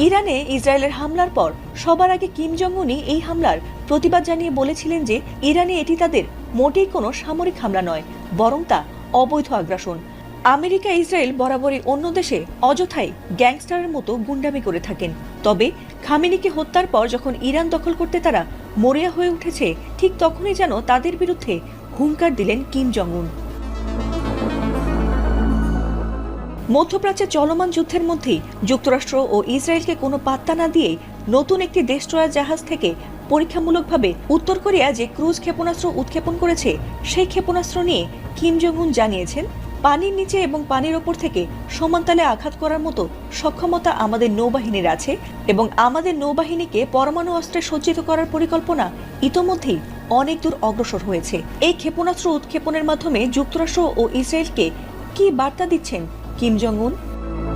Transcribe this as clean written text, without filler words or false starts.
ইরানে ইসরায়েলের হামলার পর সবার আগে কিম জং উনই এই হামলার প্রতিবাদ জানিয়ে বলেছিলেন যে ইরানে এটি তাদের মোটেই কোনো সামরিক হামলা নয়, বরং তা অবৈধ আগ্রাসন। আমেরিকা ইসরায়েল বরাবরই অন্য দেশে অযথাই গ্যাংস্টারের মতো গুন্ডামি করে থাকেন, তবে খামেনিকে হত্যার পর যখন ইরান দখল করতে তারা মরিয়া হয়ে উঠেছে, ঠিক তখনই যেন তাদের বিরুদ্ধে হুঙ্কার দিলেন কিম জং উন। মধ্যপ্রাচ্যে চলমান যুদ্ধের মধ্যেই যুক্তরাষ্ট্র ও ইসরায়েলকে কোনো পাত্তা না দিয়ে নতুন একটি ডেস্ট্রয়ার জাহাজ থেকে পরীক্ষামূলকভাবে উত্তর কোরিয়া যে ক্রুজ ক্ষেপণাস্ত্র উৎক্ষেপণ করেছে, সেই ক্ষেপণাস্ত্র নিয়ে কিম জং উন জানিয়েছেন, পানির নিচে এবং পানির ওপর থেকে সমানতালে আঘাত করার মতো সক্ষমতা আমাদের নৌবাহিনীর আছে এবং আমাদের নৌবাহিনীকে পরমাণু অস্ত্রে সজ্জিত করার পরিকল্পনা ইতোমধ্যেই অনেক দূর অগ্রসর হয়েছে। এই ক্ষেপণাস্ত্র উৎক্ষেপণের মাধ্যমে যুক্তরাষ্ট্র ও ইসরায়েলকে কি বার্তা দিচ্ছেন কিম জং উন?